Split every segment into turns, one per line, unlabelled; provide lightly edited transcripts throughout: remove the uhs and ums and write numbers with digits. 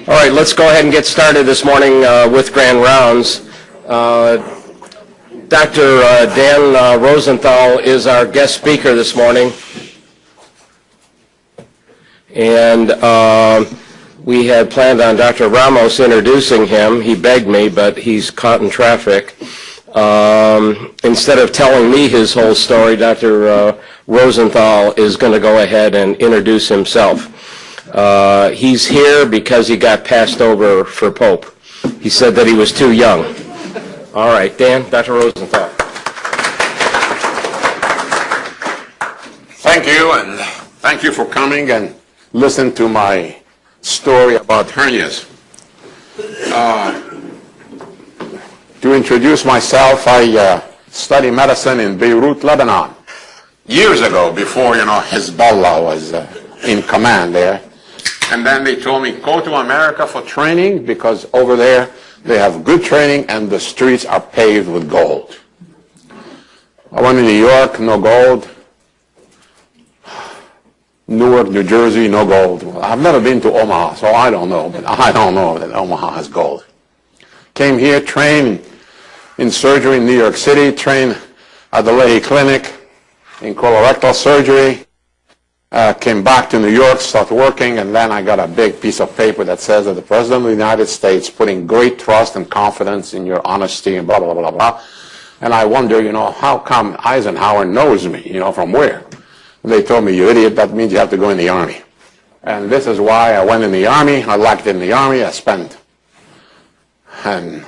All right, let's go ahead and get started this morning with Grand Rounds. Dr. Dan Rosenthal is our guest speaker this morning. And we had planned on Dr. Ramos introducing him. He begged me, but he's caught in traffic. Instead of telling me his whole story, Dr. Rosenthal is going to go ahead and introduce himself. He's here because he got passed over for Pope. He said that he was too young. All right, Dan, Dr. Rosenthal.
Thank you, and thank you for coming and listening to my story about hernias. To introduce myself, I studied medicine in Beirut, Lebanon, years ago, before, Hezbollah was in command there. And then they told me, go to America for training, because over there they have good training and the streets are paved with gold. I went to New York, no gold. Newark, New Jersey, no gold. Well, I've never been to Omaha, so I don't know, but I don't know that Omaha has gold. Came here, trained in surgery in New York City, trained at the Leahy Clinic in colorectal surgery. Came back to New York, started working, and then I got a big piece of paper that says that the President of the United States putting great trust and confidence in your honesty and blah, blah, blah, blah. And I wonder, how come Eisenhower knows me, from where? And they told me, you idiot, that means you have to go in the Army. And this is why I went in the Army. I liked it in the Army. I spent an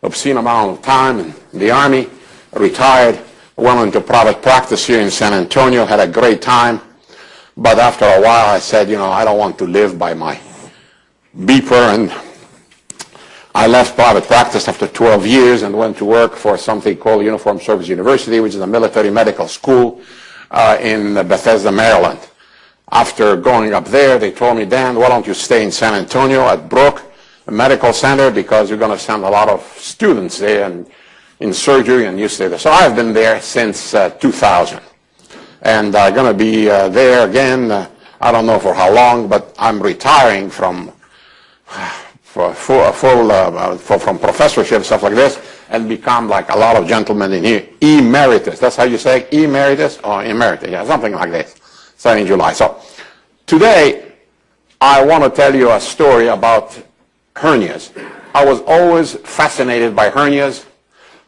obscene amount of time in the Army, retired, went into private practice here in San Antonio, had a great time. But after a while, I said, I don't want to live by my beeper. And I left private practice after 12 years and went to work for something called Uniformed Service University, which is a military medical school in Bethesda, Maryland. After going up there, they told me, Dan, why don't you stay in San Antonio at Brooke Medical Center, because you're going to send a lot of students there and in surgery, and you stay there. So I've been there since 2000. And I'm going to be there again, I don't know for how long, but I'm retiring from from professorship, stuff like this, and become like a lot of gentlemen in here, emeritus. That's how you say it, emeritus or emeritus, yeah, something like this, starting in July. So today, I want to tell you a story about hernias. I was always fascinated by hernias.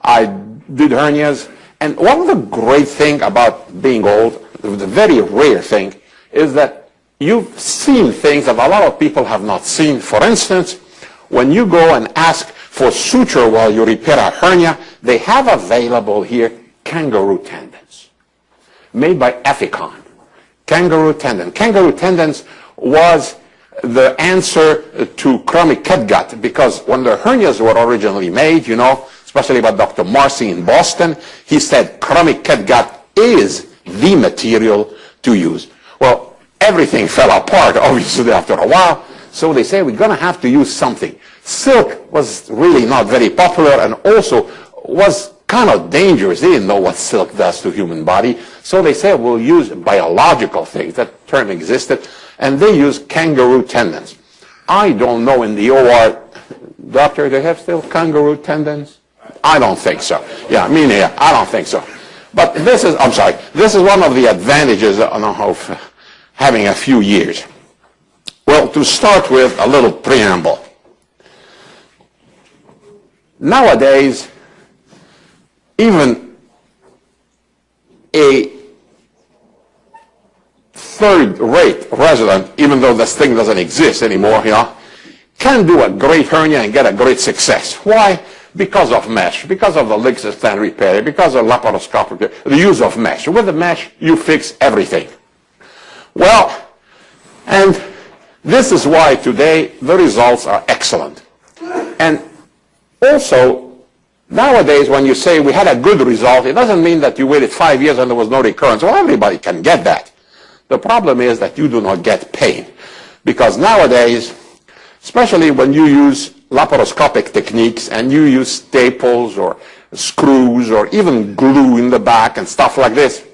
I did hernias. And one of the great things about being old, the very rare thing, is that you've seen things that a lot of people have not seen. For instance, when you go and ask for suture while you repair a hernia, they have available here kangaroo tendons, made by Ethicon. Kangaroo tendon. Kangaroo tendons was the answer to chronic catgut, because when the hernias were originally made, especially by Dr. Marcy in Boston, he said chronic catgut is the material to use. Well, everything fell apart, obviously, after a while, so they say we're going to have to use something. Silk was really not very popular and also was kind of dangerous. They didn't know what silk does to human body, so they said we'll use biological things. That term existed, and they used kangaroo tendons. I don't know in the OR, doctor, they have still kangaroo tendons? I don't think so. Yeah, me neither. I don't think so. But this is, this is one of the advantages of having a few years. Well, to start with, a little preamble. Nowadays, even a third-rate resident, even though this thing doesn't exist anymore, can do a great hernia and get a great success. Why? Because of mesh, because of the Ligzis stand repair, because of laparoscopic, the use of mesh. With the mesh, you fix everything. Well, and this is why today the results are excellent. And also, nowadays when you say we had a good result, it doesn't mean that you waited 5 years and there was no recurrence. Well, everybody can get that. The problem is that you do not get pain. Because nowadays, especially when you use laparoscopic techniques and you use staples or screws or even glue in the back and stuff like this,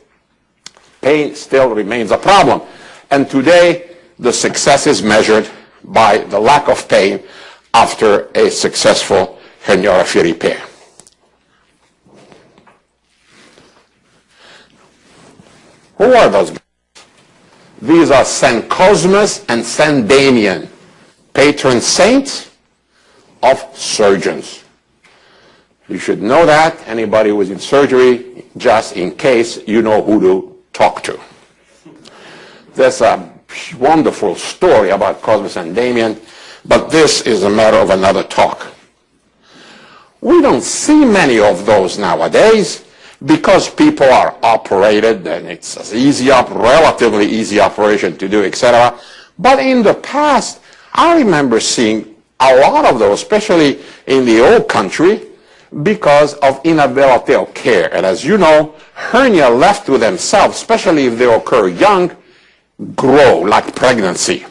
pain still remains a problem. And today, the success is measured by the lack of pain after a successful herniorrhaphy repair. Who are those guys? These are St. Cosmas and St. Damian, patron saints of surgeons. You should know that, anybody who is in surgery, just in case you know who to talk to. There's a wonderful story about Cosmas and Damian, but this is a matter of another talk. We don't see many of those nowadays because people are operated and it's an easy, relatively easy operation to do, etc. But in the past, I remember seeing a lot of those, especially in the old country, because of inability of care. And as you know, hernia left to themselves, especially if they occur young, grow like pregnancy.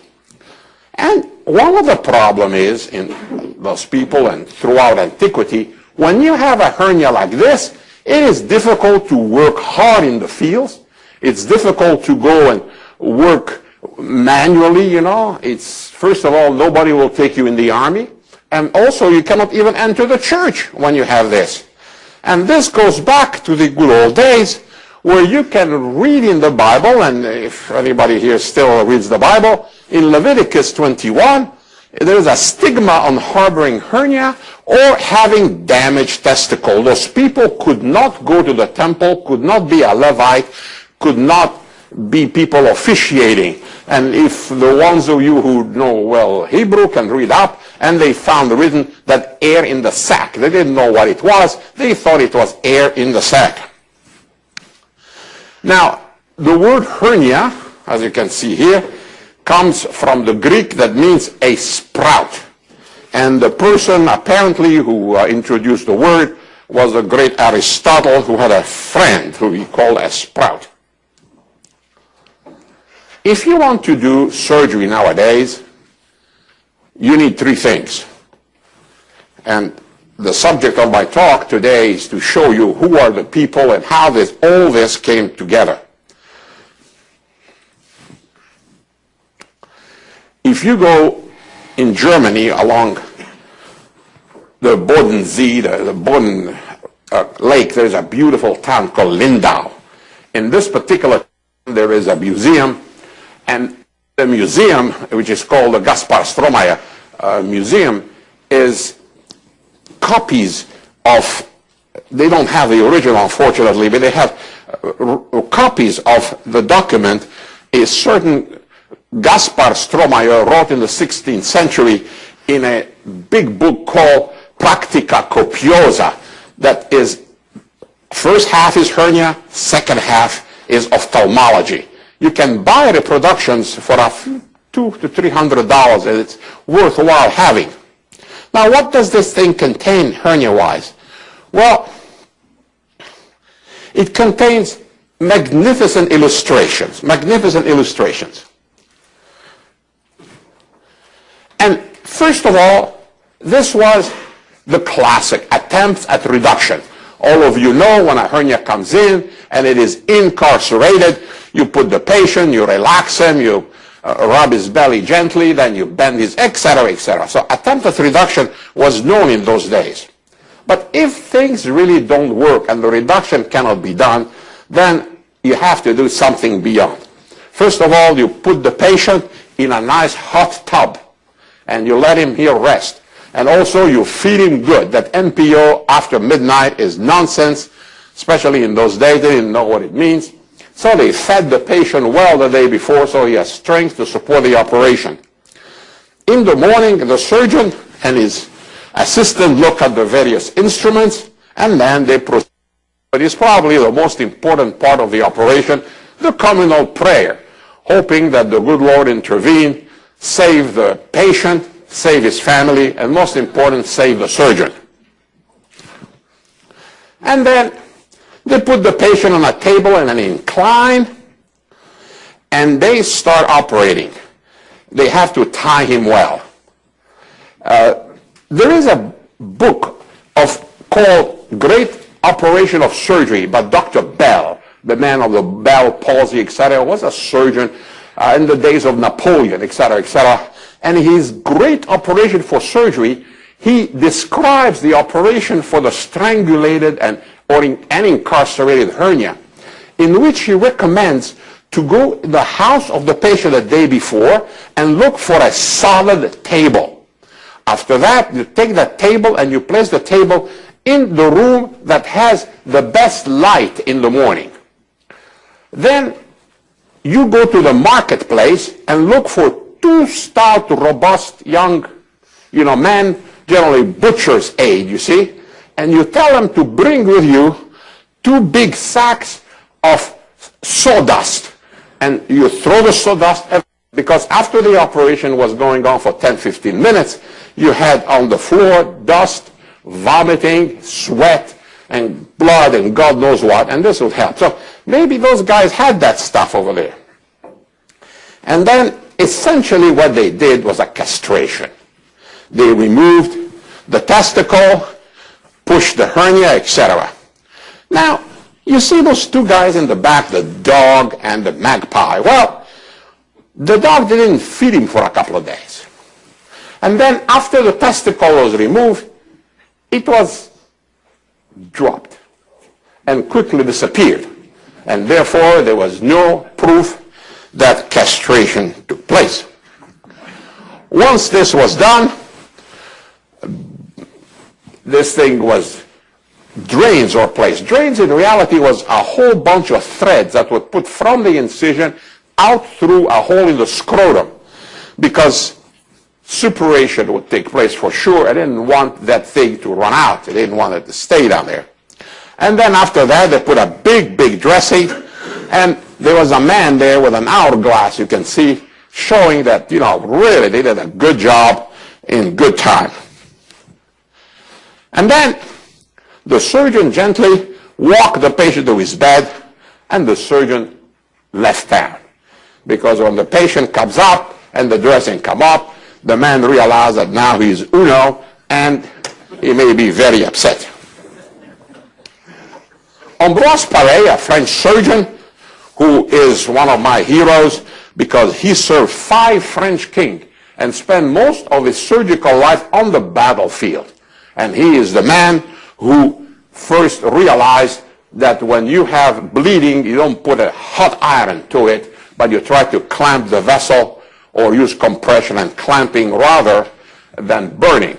And one of the problems is in those people and throughout antiquity, when you have a hernia like this, it is difficult to work hard in the fields. It's difficult to go and work manually, you know. It's, first of all, nobody will take you in the army. And also, you cannot even enter the church when you have this. And this goes back to the good old days where you can read in the Bible, and if anybody here still reads the Bible, in Leviticus 21, there is a stigma on harboring hernia or having damaged testicle. Those people could not go to the temple, could not be a Levite, could not be people officiating. And if the ones of you who know well Hebrew can read up, and they found written that air in the sac. They didn't know what it was. They thought it was air in the sac. Now, the word hernia, as you can see here, comes from the Greek that means a sprout. And the person apparently who introduced the word was the great Aristotle, who had a friend who he called a sprout. If you want to do surgery nowadays, you need three things. And the subject of my talk today is to show you who are the people and how all this came together. If you go in Germany along the Bodensee, the Boden lake, there's a beautiful town called Lindau. In this particular town, there is a museum, and the museum, which is called the Gaspar Strohmeyer Museum, is copies of, they don't have the original unfortunately, but they have copies of the document a certain Gaspar Strohmeyer wrote in the 16th century in a big book called Practica Copiosa, that is, first half is hernia, second half is ophthalmology. You can buy reproductions for $200 to $300, and it's worthwhile having. Now, what does this thing contain hernia-wise? Well, it contains magnificent illustrations, And first of all, this was the classic attempts at reduction. All of you know when a hernia comes in and it is incarcerated, you put the patient, you relax him, you rub his belly gently, then you bend his, etc., etc. So attempt at reduction was known in those days. But if things really don't work and the reduction cannot be done, then you have to do something beyond. First of all, you put the patient in a nice hot tub and you let him here rest. And also you feed him good. That NPO after midnight is nonsense, especially in those days. They didn't know what it means. So they fed the patient well the day before so he has strength to support the operation. In the morning, the surgeon and his assistant look at the various instruments and then they proceed. But it's probably the most important part of the operation, the communal prayer, hoping that the good Lord intervene, save the patient, save his family, and most important, save the surgeon. And then they put the patient on a table in an incline, and they start operating. They have to tie him well. There is a book called Great Operation of Surgery by Dr. Bell, the man of the Bell palsy, etc., was a surgeon in the days of Napoleon, etc., etc. And his great operation for surgery, he describes the operation for the strangulated and incarcerated hernia, in which he recommends to go to the house of the patient the day before and look for a solid table. After that, you take that table and you place the table in the room that has the best light in the morning. Then you go to the marketplace and look for two stout, robust, young, men, generally butcher's age, you see, and you tell them to bring with you 2 big sacks of sawdust. And you throw the sawdust, because after the operation was going on for 10-15 minutes, you had on the floor dust, vomiting, sweat, and blood, and God knows what, and this would help. So maybe those guys had that stuff over there. And then essentially what they did was a castration. They removed the testicle, pushed the hernia, etc. Now, you see those 2 guys in the back, the dog and the magpie. Well, the dog didn't feed him for a couple of days. And then after the testicle was removed, it was dropped and quickly disappeared. And therefore, there was no proof that castration took place. Once this was done, this thing was drains were placed. Drains in reality was a whole bunch of threads that were put from the incision out through a hole in the scrotum, because suppuration would take place for sure. I didn't want that thing to run out. I didn't want it to stay down there. And then after that, they put a big, big dressing, and there was a man there with an hourglass, you can see, showing that, really they did a good job in good time. And then the surgeon gently walked the patient to his bed, and the surgeon left town. Because when the patient comes up and the dressing come up, the man realized that now he's Uno, and he may be very upset. Ambroise Paré, a French surgeon, who is one of my heroes because he served 5 French kings and spent most of his surgical life on the battlefield. And he is the man who first realized that when you have bleeding, you don't put a hot iron to it, but you try to clamp the vessel or use compression and clamping rather than burning.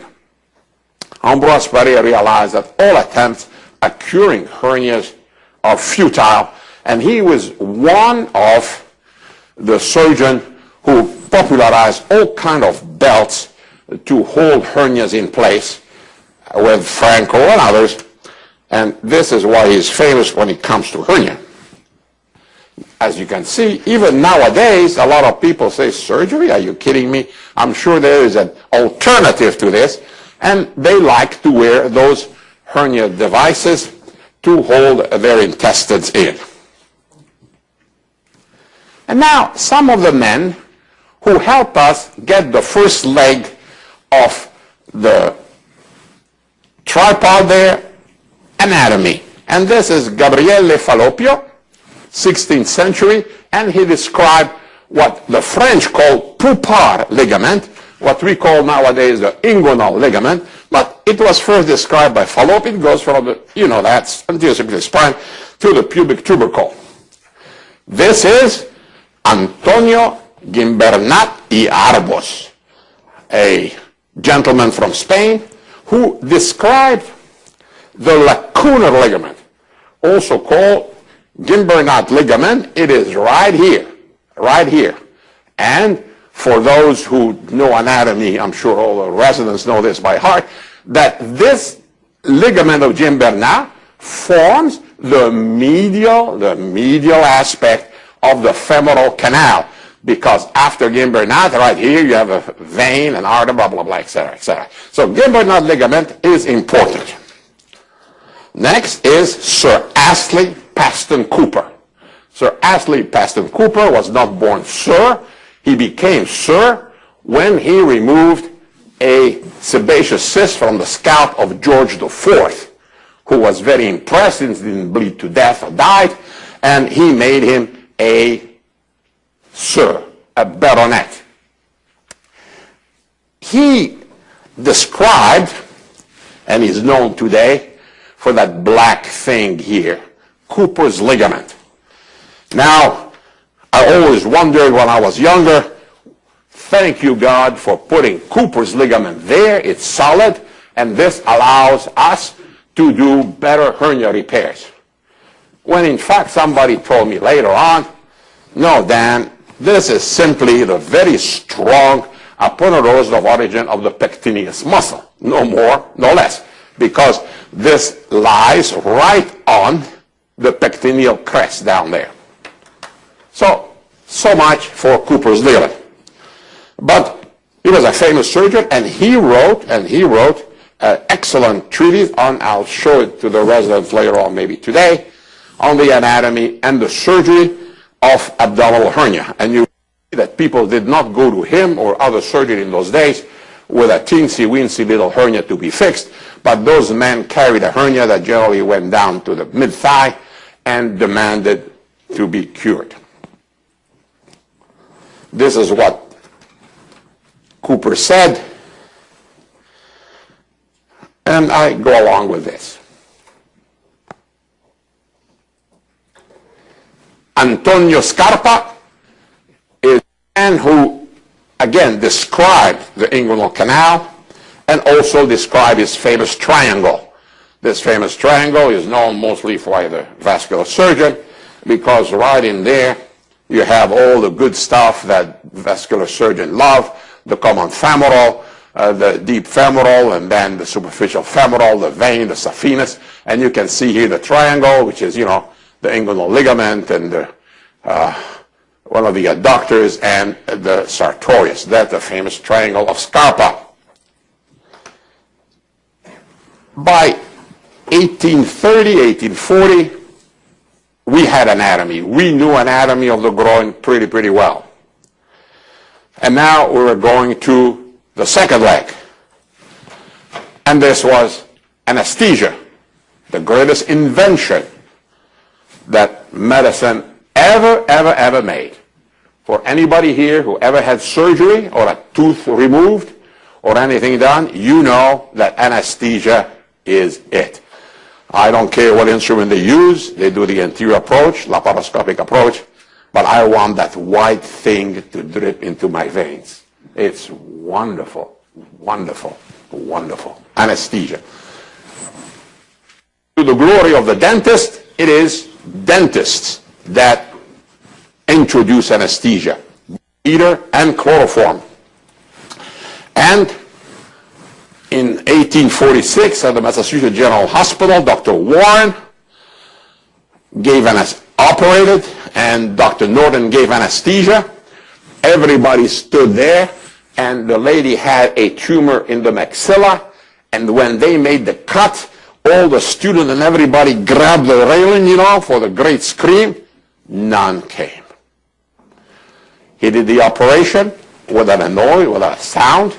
Ambroise Paré realized that all attempts at curing hernias are futile, and he was one of the surgeons who popularized all kind of belts to hold hernias in place with Franco and others, and this is why he's famous when it comes to hernia. As you can see, even nowadays, a lot of people say, surgery? Are you kidding me? I'm sure there is an alternative to this, and they like to wear those hernia devices to hold their intestines in. And now, some of the men who help us get the first leg of the tripod there, anatomy. And this is Gabriele Falloppio, 16th century, and he described what the French call poupard ligament, what we call nowadays the inguinal ligament, but it was first described by Falloppio. It goes from the, that's anterior superior spine to the pubic tubercle. This is Antonio Gimbernat y Arbos, a gentleman from Spain who described the lacunar ligament, also called Gimbernat ligament. It is right here, right here. And for those who know anatomy, I'm sure all the residents know this by heart, that this ligament of Gimbernat forms the medial aspect of the femoral canal, because after Gimbernat, right here, you have a vein, an artery, blah, blah, blah, etc., etc. So Gimbernat ligament is important. Next is Sir Astley Paston Cooper. Sir Astley Paston Cooper was not born Sir. He became Sir when he removed a sebaceous cyst from the scalp of George IV, who was very impressed and didn't bleed to death or died, and he made him a Sir, a baronet. he described, and is known today for that black thing here, Cooper's ligament. Now, I always wondered when I was younger, thank you, God, for putting Cooper's ligament there. It's solid, and this allows us to do better hernia repairs. When in fact somebody told me later on, no, Dan, this is simply the very strong aponeurosis of origin of the pectineus muscle. No more, no less. Because this lies right on the pectineal crest down there. So much for Cooper's ligament. But he was a famous surgeon, and he wrote an excellent treatise on, I'll show it to the residents later on, maybe today, on the anatomy and the surgery of abdominal hernia. And you see that people did not go to him or other surgeon in those days with a teensy-weensy little hernia to be fixed, but those men carried a hernia that generally went down to the mid-thigh and demanded to be cured. This is what Cooper said, and I go along with this. Antonio Scarpa is a man who, again, described the inguinal canal and also described his famous triangle. This famous triangle is known mostly by the vascular surgeon because right in there you have all the good stuff that vascular surgeons love, the common femoral, the deep femoral, and then the superficial femoral, the vein, the saphenous, and you can see here the triangle, which is, you know, the inguinal ligament and the, one of the adductors and the sartorius. That's the famous triangle of Scarpa. By 1830, 1840, we had anatomy. We knew anatomy of the groin pretty well. And now we were going to the second leg. And this was anesthesia, the greatest invention that medicine ever made. For anybody here who ever had surgery or a tooth removed or anything done, you know that anesthesia is it. I don't care what instrument they use. They do the anterior approach, laparoscopic approach, but I want that white thing to drip into my veins. It's wonderful, wonderful, wonderful. Anesthesia. To the glory of the dentist, it is dentists that introduce anesthesia, ether and chloroform. And in 1846 at the Massachusetts General Hospital, Dr. Warren operated, and Dr. Norton gave anesthesia. Everybody stood there, and the lady had a tumor in the maxilla, and when they made the cut, all the students and everybody grabbed the railing, you know, for the great scream. None came. He did the operation without a noise, without a sound,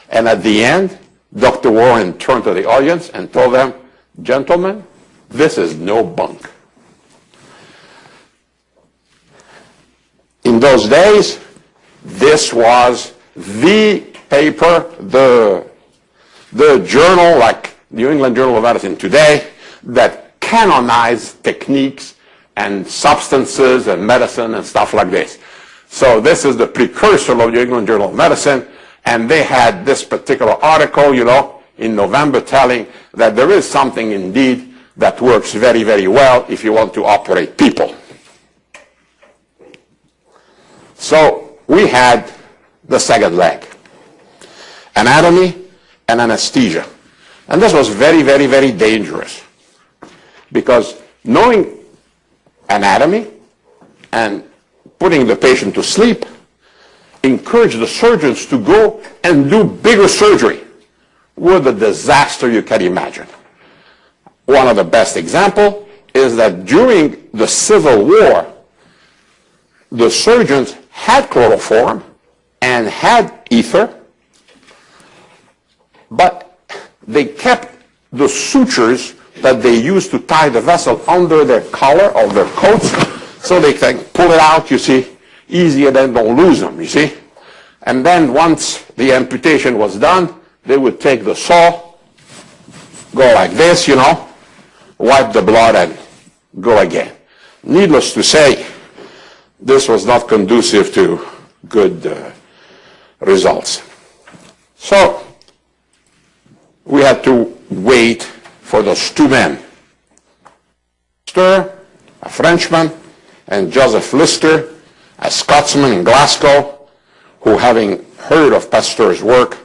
and at the end, Dr. Warren turned to the audience and told them, gentlemen, this is no bunk. In those days, this was the paper, the journal, like New England Journal of Medicine today, that canonized techniques and substances and medicine and stuff like this. So this is the precursor of New England Journal of Medicine, and they had this particular article, you know, in November telling that there is something indeed that works very well if you want to operate people. So we had the second leg, anatomy and anesthesia. And this was very dangerous, because knowing anatomy and putting the patient to sleep encouraged the surgeons to go and do bigger surgery with a disaster you can imagine. One of the best examples is that during the Civil War, the surgeons had chloroform and had ether, but they kept the sutures that they used to tie the vessel under their collar of their coats, so they can pull it out, you see, easier than don't lose them, you see. And then once the amputation was done, they would take the saw, go like this, you know, wipe the blood and go again. Needless to say, this was not conducive to good results. So we had to wait for those two men, a Frenchman, and Joseph Lister, a Scotsman in Glasgow, who, having heard of Pasteur's work,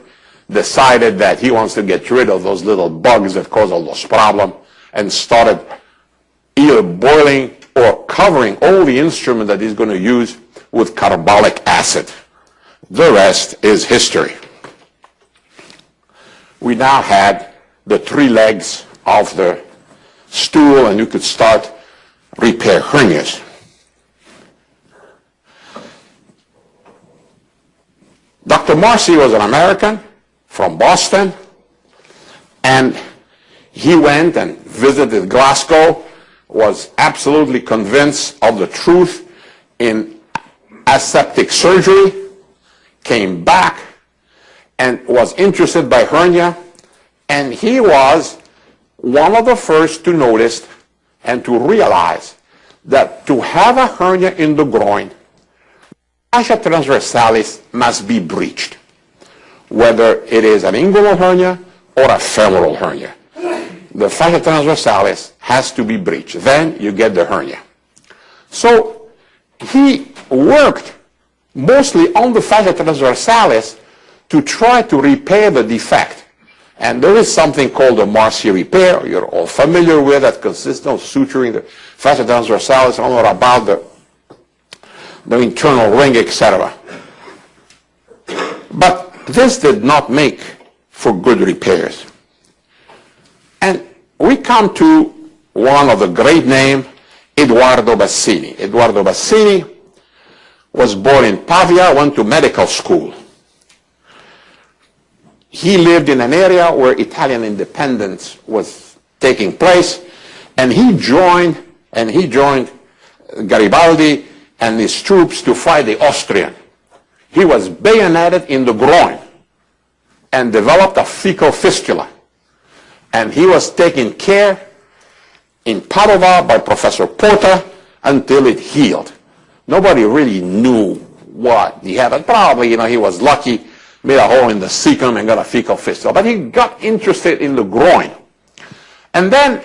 decided that he wants to get rid of those little bugs that cause all those problems, and started either boiling or covering all the instrument that he's going to use with carbolic acid. The rest is history. We now had the three legs of the stool, and you could start repair hernias. Dr. Marcy was an American from Boston, and he went and visited Glasgow, was absolutely convinced of the truth in aseptic surgery, came back and was interested by hernia, and he was one of the first to notice and to realize that to have a hernia in the groin, fascia transversalis must be breached, whether it is an inguinal hernia or a femoral hernia. The fascia transversalis has to be breached. Then you get the hernia. So he worked mostly on the fascia transversalis to try to repair the defect. And there is something called the Marcy repair, you're all familiar with, that consists of suturing the fascia transversalis on or about the internal ring, etc. But this did not make for good repairs. And we come to one of the great names, Edoardo Bassini. Edoardo Bassini was born in Pavia, went to medical school. He lived in an area where Italian independence was taking place, and he joined Garibaldi and his troops to fight the Austrian. He was bayoneted in the groin and developed a fecal fistula. And he was taken care in Padova by Professor Porta until it healed. Nobody really knew what he had. But probably, he was lucky, made a hole in the cecum and got a fecal fistula. But he got interested in the groin. And then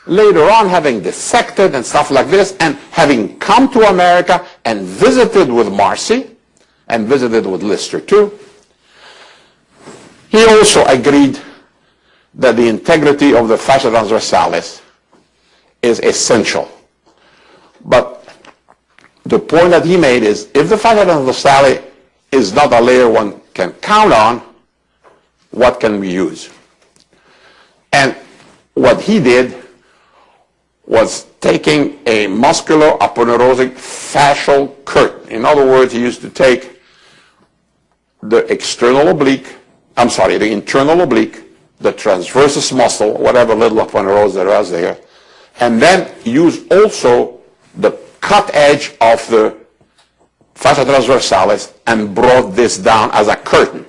later on, having dissected and stuff like this, and having come to America and visited with Marcy, and visited with Lister too, he also agreed that the integrity of the fascia transversalis is essential. But the point that he made is, if the fascia transversalis is not a layer one can count on, what can we use? And what he did was taking a muscular aponeurosic fascial curtain. In other words, he used to take the internal oblique, the transversus muscle, whatever little aponeurose there was there, and then use also the cut edge of the fascia transversalis and brought this down as a curtain.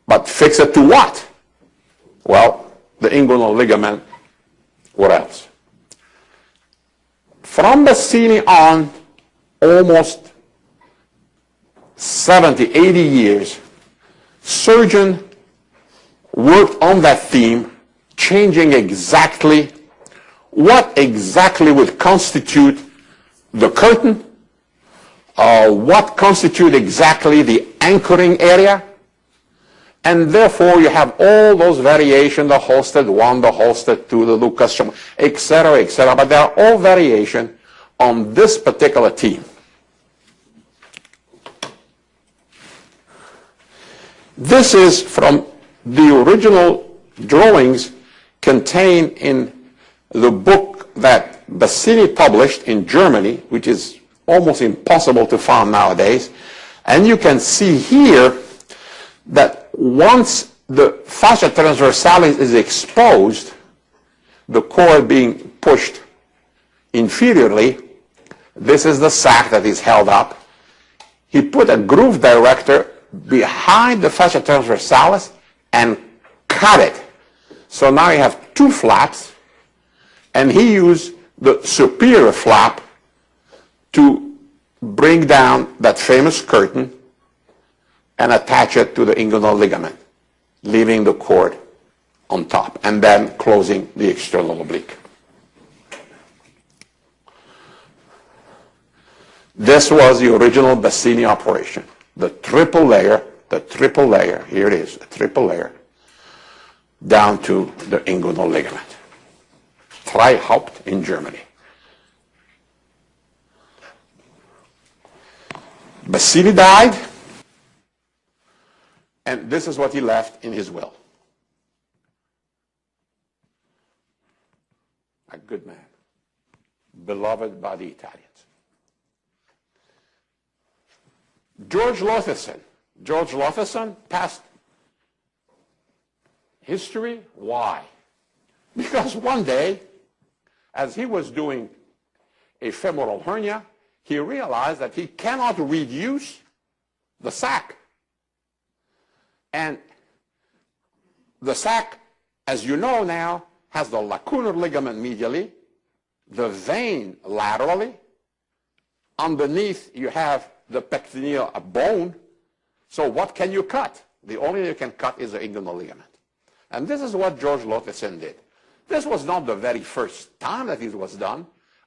But fix it to what? Well, the inguinal ligament. What else? From Bassini on, almost 70, 80 years, surgeon worked on that theme, changing exactly what exactly would constitute the curtain, what constitute exactly the anchoring area, and therefore you have all those variations, the Holstead 1, the Holstead 2, the Lucas, etc., but they are all variations on this particular theme. This is from the original drawings contained in the book that Bassini published in Germany, which is almost impossible to find nowadays. And you can see here that once the fascia transversalis is exposed, the cord being pushed inferiorly, this is the sac that is held up. he put a groove director behind the fascia transversalis and cut it. So now you have two flaps, and he used the superior flap to bring down that famous curtain and attach it to the inguinal ligament, leaving the cord on top, and then closing the external oblique. This was the original Bassini operation. The triple layer, here it is, a triple layer, down to the inguinal ligament. Trihaupt in Germany. Bassini died, and this is what he left in his will. A good man, beloved by the Italians. George Lotherson passed history. Why? Because one day, as he was doing a femoral hernia, he realized that he cannot reduce the sac. And the sac, as you know now, has the lacunar ligament medially, the vein laterally. Underneath, you have the pectineal bone. So what can you cut? The only thing you can cut is the inguinal ligament. And this is what George Lotherson did. This was not the very first time that it was done.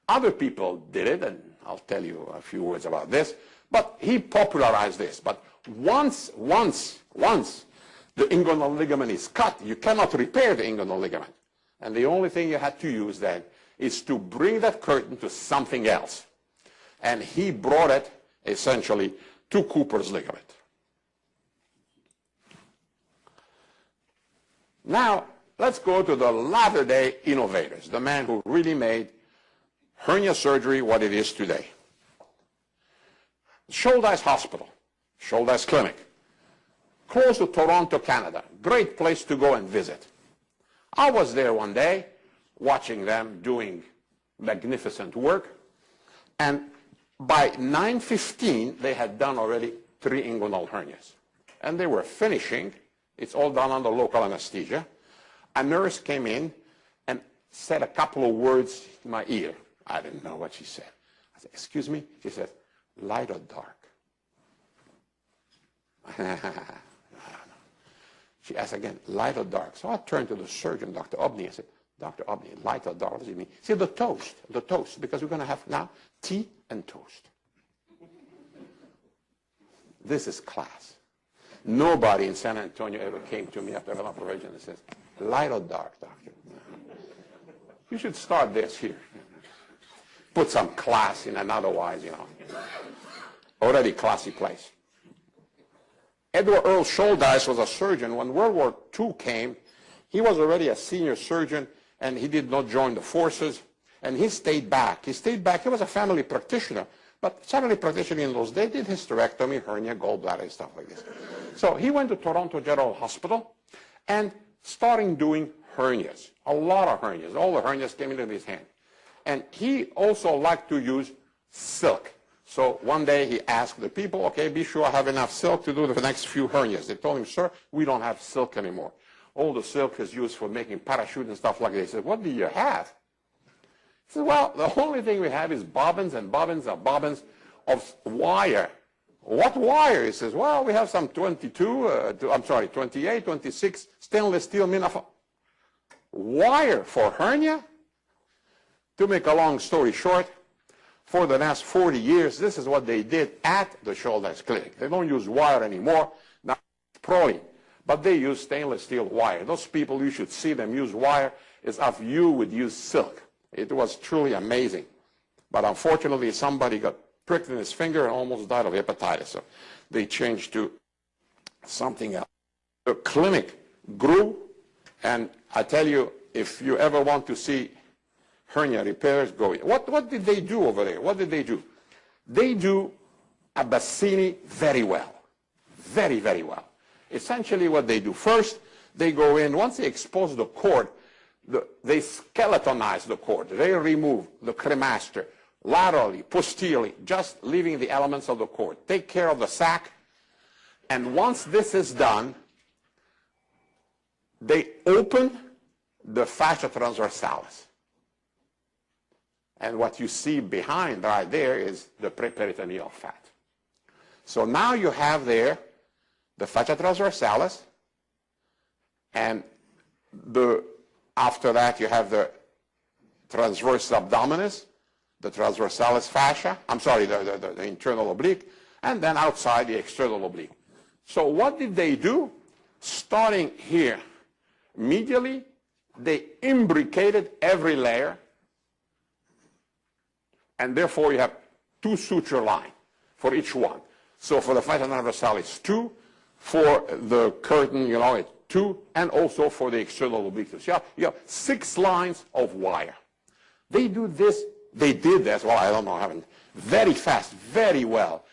Other people did it, and I'll tell you a few words about this. But he popularized this. But once the inguinal ligament is cut, you cannot repair the inguinal ligament. And the only thing you had to use then is to bring that curtain to something else. And he brought it essentially to Cooper's ligament. Now, let's go to the latter-day innovators, the man who really made hernia surgery what it is today. Shouldice Hospital, Shouldice Clinic, close to Toronto, Canada. Great place to go and visit. I was there one day watching them doing magnificent work, and by 9:15 they had done already 3 inguinal hernias. And they were finishing. It's all done under local anesthesia. A nurse came in and said a couple of words in my ear. I didn't know what she said. I said, "Excuse me?" She said, "Light or dark?" She asked again, "Light or dark?" So I turned to the surgeon, Dr. Obney. I said, "Dr. Obney, light or dark? What does it mean?" He said, the toast, because we're going to have now tea and toast. This is class. Nobody in San Antonio ever came to me after an operation and says, "Light or dark, doctor?" You should start this here. Put some class in an otherwise, already classy place. Edward Earl Shouldice was a surgeon. When World War II came, he was already a senior surgeon, and he did not join the forces, and he stayed back. He was a family practitioner, but family practitioner in those days did hysterectomy, hernia, gallbladder, stuff like this. So he went to Toronto General Hospital and started doing hernias, a lot of hernias. All the hernias came into his hand. And he also liked to use silk. So one day he asked the people, "Okay, be sure I have enough silk to do the next few hernias." They told him, "Sir, we don't have silk anymore. All the silk is used for making parachute and stuff like this." He said, "What do you have?" He said, "Well, the only thing we have is bobbins, and bobbins are bobbins of wire." "What wire?" He says, "Well, we have some 28, 26 stainless steel wire for hernia." To make a long story short, for the last 40 years, this is what they did at the Shouldice Clinic. They don't use wire anymore. Now it's proline, but they use stainless steel wire. Those people, you should see them use wire as if you would use silk. It was truly amazing. But unfortunately, somebody got pricked in his finger and almost died of hepatitis. So they changed to something else. The clinic grew, and I tell you, if you ever want to see hernia repairs, go in. What did they do over there? What did they do? They do a Bassini very well. Very, very well. Essentially what they do, first, they go in, once they expose the cord, they skeletonize the cord. They remove the cremaster, laterally, posteriorly, just leaving the elements of the cord. Take care of the sac, and once this is done, they open the fascia transversalis. And what you see behind right there is the preperitoneal fat. So now you have there the fascia transversalis, and after that you have the transverse abdominis, the transversalis fascia, the internal oblique, and then outside the external oblique. So what did they do? Starting here, medially, they imbricated every layer, and therefore you have 2 suture lines for each one. So for the fascia transversalis, 2, for the curtain, it's 2, and also for the external obliques. You have 6 lines of wire. They did this, well, I don't know, very fast, very well.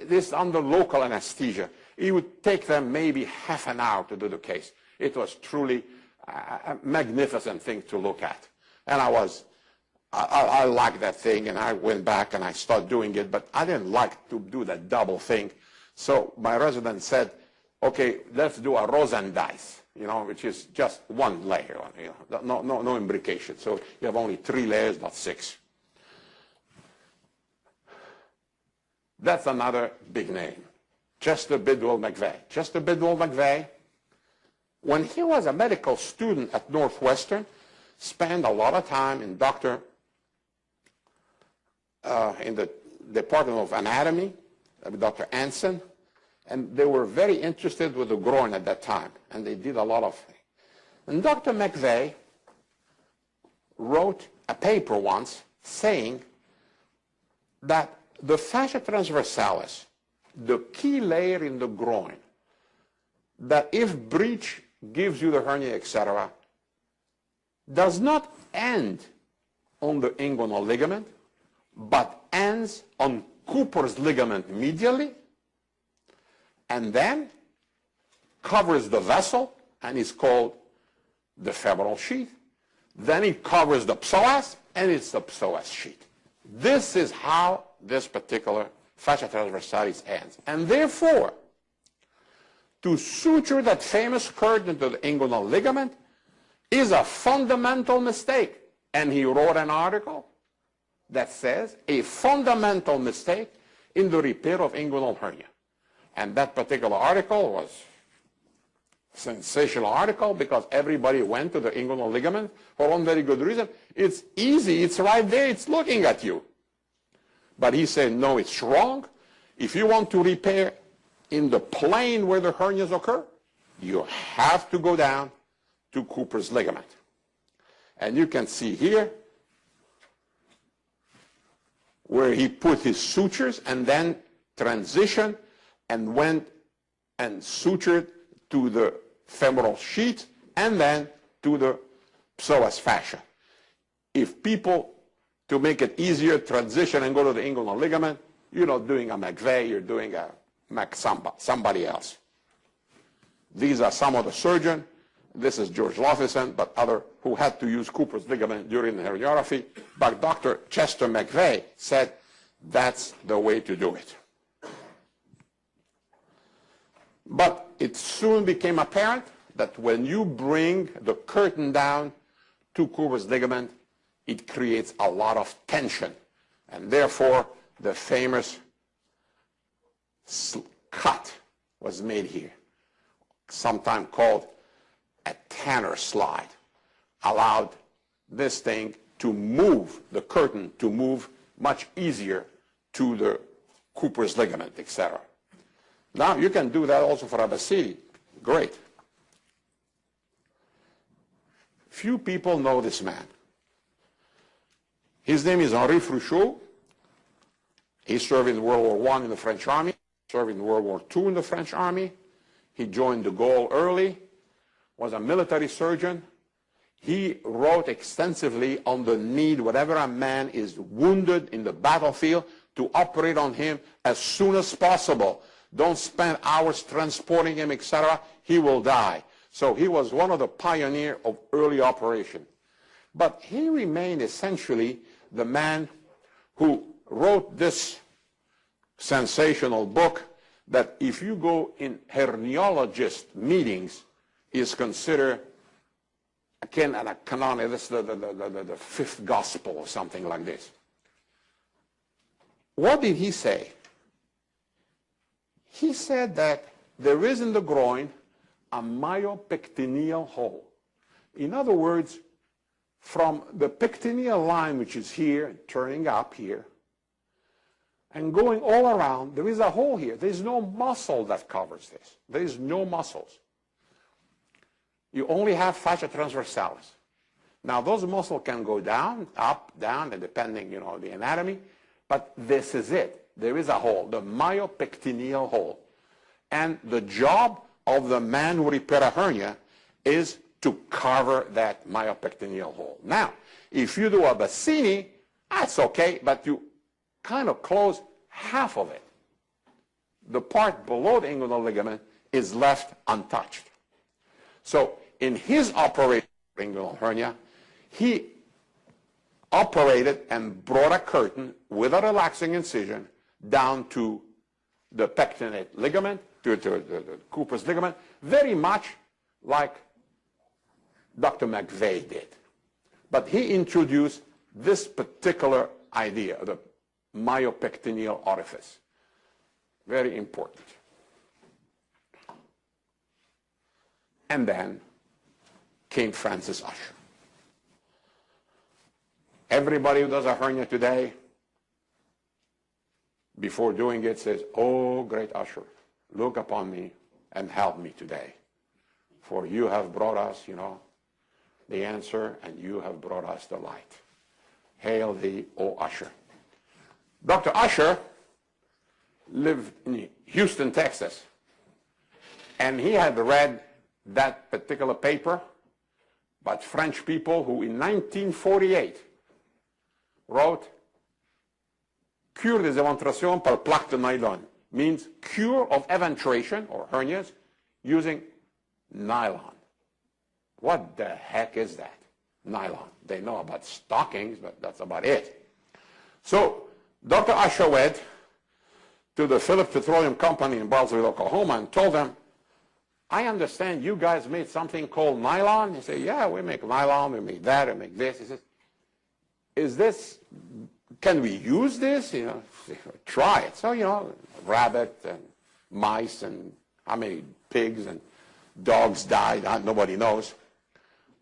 This under local anesthesia. It would take them maybe half an hour to do the case. It was truly a magnificent thing to look at. And I liked that thing, and I went back and I started doing it, but I didn't like to do that double thing. So my resident said, okay, let's do a Rosenthal, which is just 1 layer, no imbrication. So you have only 3 layers, not 6. That's another big name. Chester Bidwell McVay. Chester Bidwell McVay, when he was a medical student at Northwestern, spent a lot of time in in the Department of Anatomy, with Dr. Anson, and they were very interested with the groin at that time, and they did a lot of things. And Dr. McVay wrote a paper once saying that the fascia transversalis, the key layer in the groin, that if breach gives you the hernia, etc., does not end on the inguinal ligament, but ends on Cooper's ligament medially, and then covers the vessel, and is called the femoral sheath. Then it covers the psoas, and it's the psoas sheath. This is how this particular fascia transversalis ends. And therefore, to suture that famous curtain into the inguinal ligament is a fundamental mistake. And he wrote an article that says a fundamental mistake in the repair of inguinal hernia. And that particular article was a sensational article because everybody went to the inguinal ligament for one very good reason. It's easy, it's right there, it's looking at you. But he said, no, it's wrong. If you want to repair in the plane where the hernias occur, you have to go down to Cooper's ligament. And you can see here where he put his sutures and then transitioned and went and sutured to the femoral sheath and then to the psoas fascia. If people, to make it easier, transition and go to the inguinal ligament, you're not doing a McVay, you're doing a somebody else. These are some of the surgeons. This is George Lofison, but other who had to use Cooper's ligament during the herniorrhaphy. But Dr. Chester McVay said that's the way to do it. But it soon became apparent that when you bring the curtain down to Cooper's ligament, it creates a lot of tension. And therefore, the famous cut was made here, sometimes called a Tanner slide, allowed this thing to move, the curtain to move much easier to the Cooper's ligament, etc. Now, you can do that also for Abbassidi. Great. Few people know this man. His name is Henri Fruchot. He served in World War I in the French Army, served in World War II in the French Army. He joined de Gaulle early, was a military surgeon. He wrote extensively on the need, whenever a man is wounded in the battlefield, to operate on him as soon as possible. Don't spend hours transporting him, etc. He will die. So he was one of the pioneers of early operation. But he remained essentially the man who wrote this sensational book that if you go in herniologist meetings is considered akin and a canonic, this is the fifth gospel or something like this. What did he say? He said that there is in the groin a myopectineal hole. In other words, from the pectineal line, which is here, turning up here, and going all around, there is a hole here. There is no muscle that covers this. There is no muscles. You only have fascia transversalis. Now, those muscles can go down, up, down, and depending, the anatomy, but this is it. There is a hole, the myopectineal hole. And the job of the man who repairs a hernia is to cover that myopectineal hole. Now, if you do a Bassini, that's okay, but you kind of close half of it. The part below the inguinal ligament is left untouched. So in his operation for inguinal hernia, he operated and brought a curtain with a relaxing incision down to the pectinate ligament, to the Cooper's ligament, very much like Dr. McVay did. But he introduced this particular idea, the myopectineal orifice. Very important. And then came Francis Usher. Everybody who does a hernia today, before doing it, says, "Oh, great Usher, look upon me and help me today. For you have brought us, the answer, and you have brought us the light. Hail thee, O Usher." Dr. Usher lived in Houston, Texas, and he had read that particular paper by French people who in 1948 wrote cure des éventrations par plaque de nylon, means cure of eventration or hernias using nylon. What the heck is that? Nylon. They know about stockings, but that's about it. So Dr. Usher went to the Phillips Petroleum Company in Bartlesville, Oklahoma, and told them, "I understand you guys made something called nylon." He said, "Yeah, we make nylon, we make that, we make this." He says, can we use this? Try it. So, rabbit and mice and how many pigs and dogs died, nobody knows.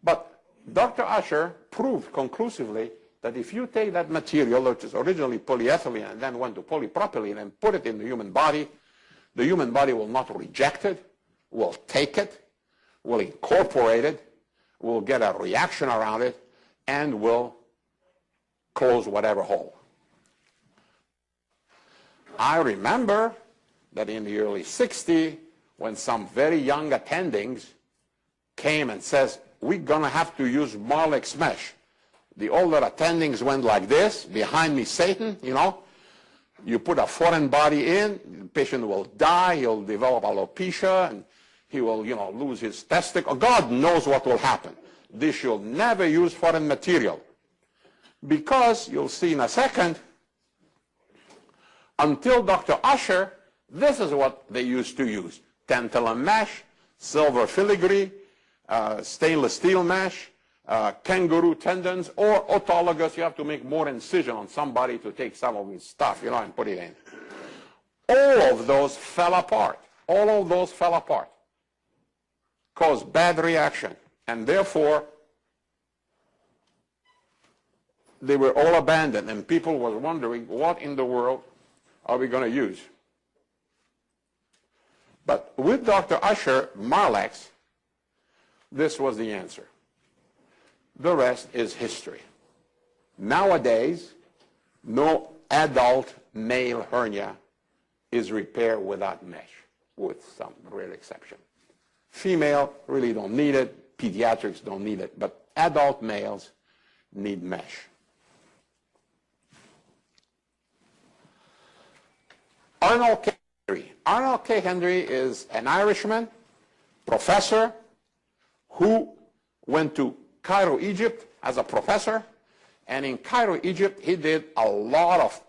But Dr. Usher proved conclusively that if you take that material, which is originally polyethylene and then went to polypropylene and put it in the human body will not reject it, will take it, will incorporate it, will get a reaction around it, and will close whatever hole. I remember that in the early 60s, when some very young attendings came and says, "We're going to have to use Marlex mesh." The older attendings went like this, "Behind me, Satan," You put a foreign body in, the patient will die, he'll develop alopecia, and he will, lose his testicle. God knows what will happen. They should never use foreign material. Because, you'll see in a second, until Dr. Usher, this is what they used to use. Tantalum mesh, silver filigree, stainless steel mesh, kangaroo tendons, or autologous. You have to make more incision on somebody to take some of his stuff, and put it in. All of those fell apart. All of those fell apart. Caused bad reaction. And therefore, they were all abandoned, and people were wondering, what in the world are we going to use? But with Dr. Usher, Marlex, this was the answer. The rest is history. Nowadays, no adult male hernia is repaired without mesh, with some rare exception. Female really don't need it, pediatrics don't need it, but adult males need mesh. Arnold K. Henry. Arnold K. Henry is an Irishman, professor, who went to Cairo, Egypt as a professor, And in Cairo, Egypt, he did a lot of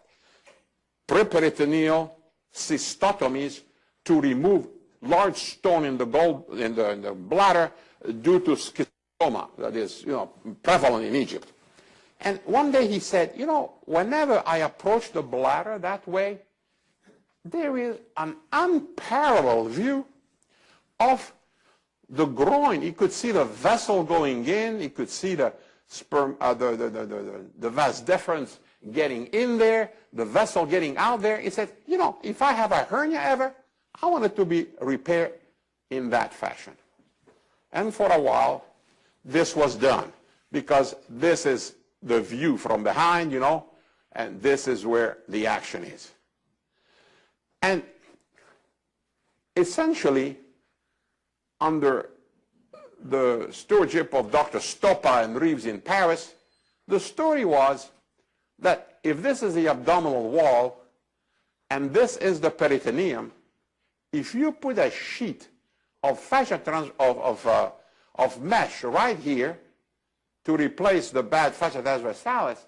preperitoneal cystotomies to remove large stone in the bladder due to schistoma that is, prevalent in Egypt. And one day he said, whenever I approach the bladder that way, there is an unparalleled view of the groin. You could see the vessel going in. You could see the vas deferens getting in there, the vessel getting out there. He said, if I have a hernia ever, I want it to be repaired in that fashion. And for a while, this was done because this is the view from behind, and this is where the action is. And essentially, under the stewardship of Dr. Stoppa and Reeves in Paris, the story was that if this is the abdominal wall and this is the peritoneum, if you put a sheet of fascia of mesh right here to replace the bad fascia transversalis,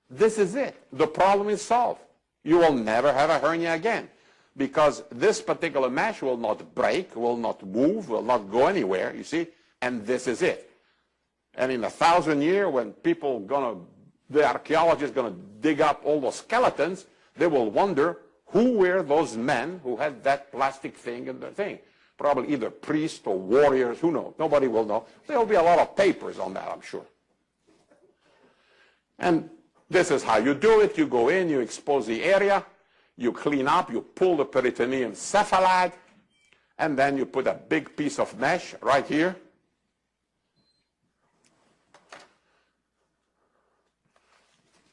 this is it. The problem is solved. You will never have a hernia again because this particular mesh will not break, will not move, will not go anywhere, you see, and this is it. And in 1,000 years, when the archaeologists gonna dig up all those skeletons, they will wonder who were those men who had that plastic thing in the thing. Probably either priests or warriors, who knows? Nobody will know. There will be a lot of papers on that, I'm sure. And this is how you do it. You go in, you expose the area, you clean up, you pull the peritoneum cephalad, and then you put a big piece of mesh right here.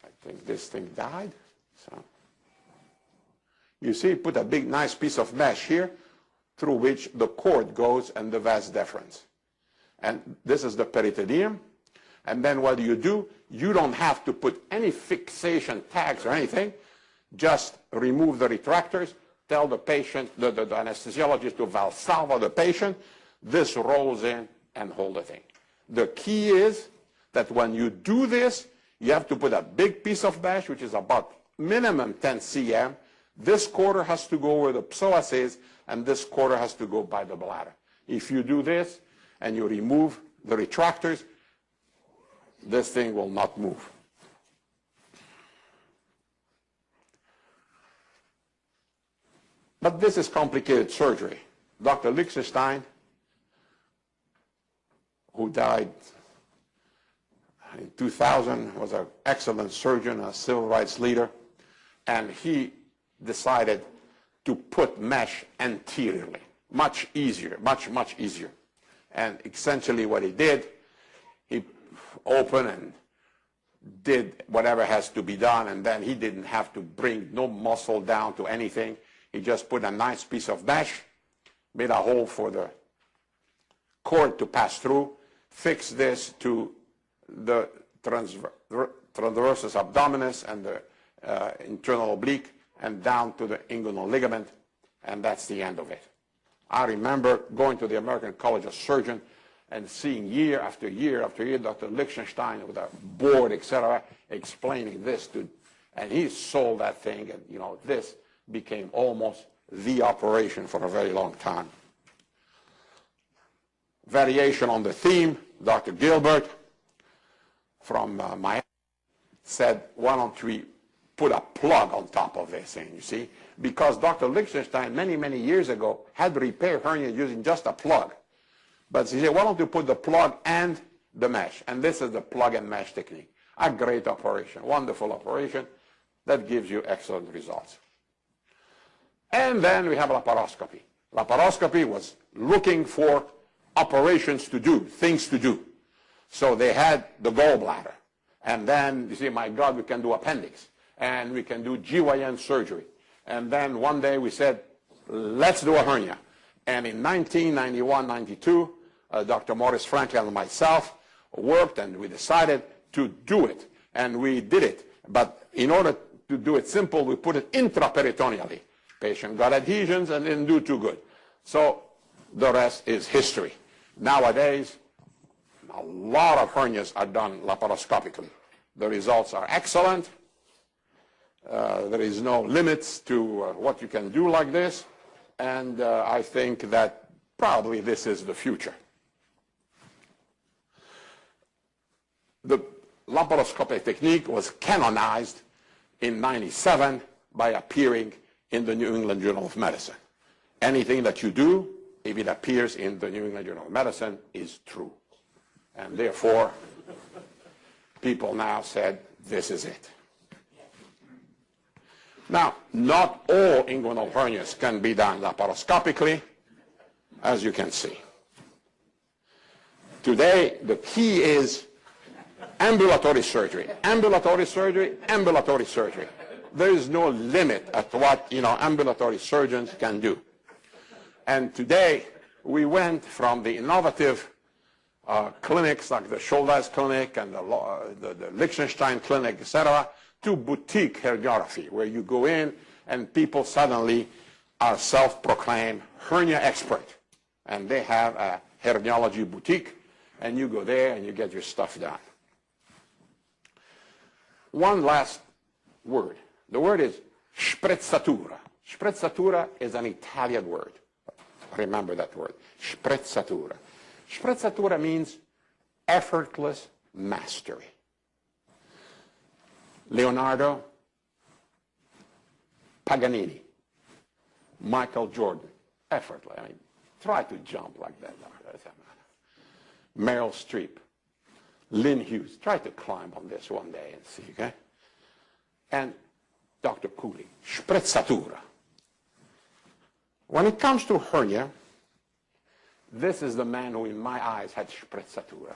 I think this thing died. So you see, put a big, nice piece of mesh here through which the cord goes and the vas deferens. And this is the peritoneum. And then what do? You don't have to put any fixation tags or anything. Just remove the retractors. Tell the patient, the anesthesiologist to valsalva the patient. This rolls in and hold the thing. The key is that when you do this, you have to put a big piece of mesh, which is about minimum 10 cm. This quarter has to go where the psoas is, and this quarter has to go by the bladder. If you do this and you remove the retractors, this thing will not move. But this is complicated surgery. Dr. Lichtenstein, who died in 2000, was an excellent surgeon, a civil rights leader, and he decided to put mesh anteriorly. Much easier, much easier. And essentially what he did, he opened and did whatever has to be done, and then he didn't have to bring no muscle down to anything. He just put a nice piece of mesh, made a hole for the cord to pass through, fixed this to the transversus abdominis and the internal oblique, and down to the inguinal ligament, and that's the end of it. I remember going to the American College of Surgeons and seeing year after year after year Dr. Lichtenstein with a board, etc., explaining this and he sold that thing, and this became almost the operation for a very long time. Variation on the theme, Dr. Gilbert from Miami said, why don't we put a plug on top of this thing, you see? Because Dr. Lichtenstein, many years ago, had repaired hernia using just a plug. But he said, why don't you put the plug and the mesh? And this is the plug and mesh technique. A great operation, wonderful operation that gives you excellent results. And then we have laparoscopy. Laparoscopy was looking for operations to do, things to do. So they had the gallbladder. And then, you see, my God, we can do appendix. And we can do GYN surgery. And then one day we said, let's do a hernia. And in 1991, 92, Dr. Morris Franklin and myself worked, and we decided to do it. And we did it. But in order to do it simple, we put it intraperitoneally. Patient got adhesions and didn't do too good. So the rest is history. Nowadays, a lot of hernias are done laparoscopically. The results are excellent. There is no limits to what you can do like this, and I think that probably this is the future. The laparoscopic technique was canonized in '97 by appearing in the New England Journal of Medicine. Anything that you do, if it appears in the New England Journal of Medicine, is true. And therefore, people now said, this is it. Now, not all inguinal hernias can be done laparoscopically, as you can see. Today, the key is ambulatory surgery, ambulatory surgery, ambulatory surgery. There is no limit at what ambulatory surgeons can do. And today, we went from the innovative clinics like the Shouldice clinic and the Liechtenstein clinic, etc., to boutique herniography, where you go in and people suddenly are self-proclaimed hernia expert. And they have a herniology boutique, and you go there and you get your stuff done. One last word. The word is sprezzatura. Sprezzatura is an Italian word. Remember that word, sprezzatura. Sprezzatura means effortless mastery. Leonardo, Paganini, Michael Jordan, effortless. I mean, try to jump like that. Meryl Streep, Lynn Hughes, try to climb on this one day and see, okay? And Dr. Cooley, sprezzatura. When it comes to hernia, this is the man who, in my eyes, had sprezzatura.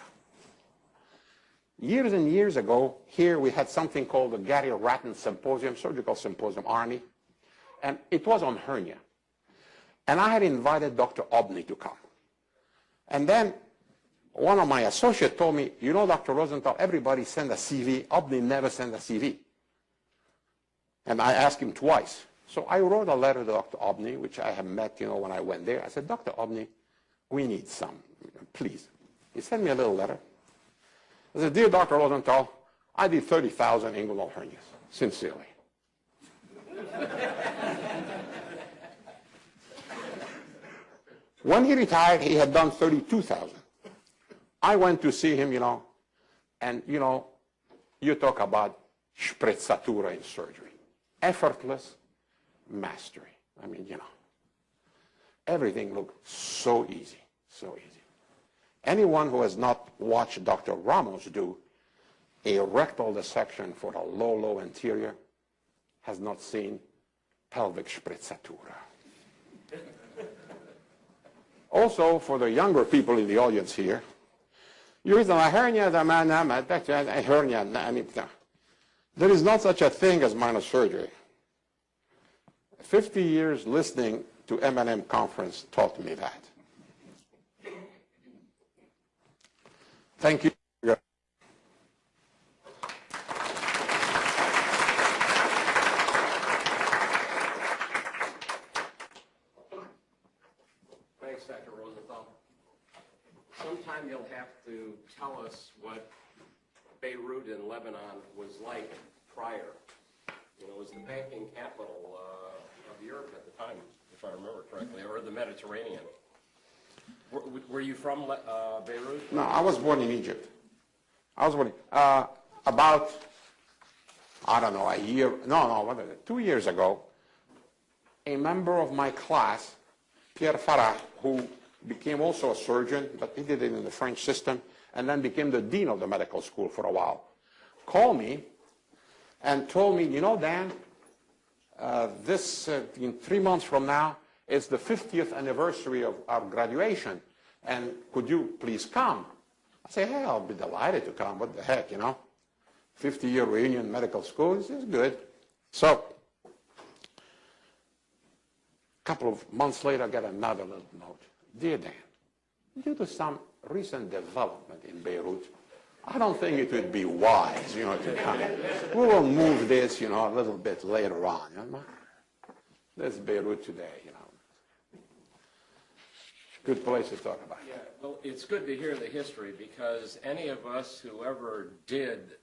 Years and years ago, here we had something called the Gary Ratton Symposium, Surgical Symposium, Army, and it was on hernia. And I had invited Dr. Obney to come. And then one of my associates told me, you know, Dr. Rosenthal, everybody send a CV. Obney never sent a CV. And I asked him twice. So I wrote a letter to Dr. Obney, which I had met, when I went there. I said, Dr. Obney, we need some, please. He sent me a little letter. I said, dear Dr. Rosenthal, I did 30,000 inguinal hernias, sincerely. When he retired, he had done 32,000. I went to see him, and, you talk about sprezzatura in surgery. Effortless mastery. I mean, everything looked so easy, so easy. Anyone who has not watched Dr. Ramos do a rectal dissection for a low anterior has not seen pelvic sprezzatura. Also, for the younger people in the audience here, you read a hernia, a hernia. There is not such a thing as minor surgery. 50 years listening to M&M conference taught me that. Thank you.
Thanks, Dr. Rosenthal. Sometime you'll have to tell us what Beirut in Lebanon was like prior. It was the banking capital of Europe at the time, if I remember correctly, or the Mediterranean. Were you from Beirut?
No, I was born in Egypt. I was born about, I don't know, a year, what is it, 2 years ago, a member of my class, Pierre Farah, who became also a surgeon, but he did it in the French system, and then became the dean of the medical school for a while, called me and told me, Dan, in 3 months from now, it's the 50th anniversary of our graduation, and could you please come? I say, hey, I'll be delighted to come. What the heck, 50-year reunion medical school is good. So, a couple of months later, I got another little note. Dear Dan, due to some recent development in Beirut, I don't think it would be wise, to come. We will move this, a little bit later on. There's Beirut today, Good place to talk about.
Yeah, well, it's good to hear the history because any of us who ever did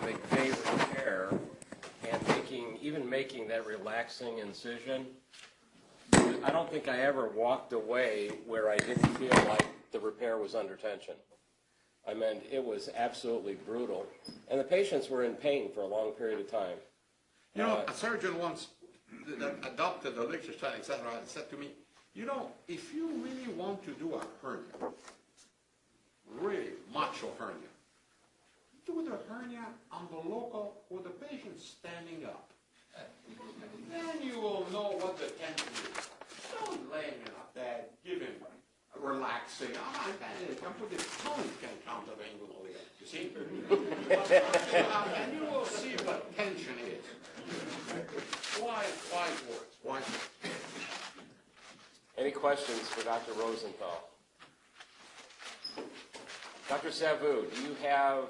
McVay repair and even making that relaxing incision, I don't think I ever walked away where I didn't feel like the repair was under tension. I mean, it was absolutely brutal. And the patients were in pain for a long period of time.
You know, a surgeon once that adopted the lecture style, etc., said to me, you know, if you really want to do a hernia, really macho hernia, do the hernia on the local with the patient standing up. Then you will know what the tension is. Don't lay him up there, give him relaxing. Oh, I can put this tongue can countervagal here. You see? And you will see what tension is. Why it works. Why it works.
Any questions for Dr. Rosenthal? Dr. Savu, do you have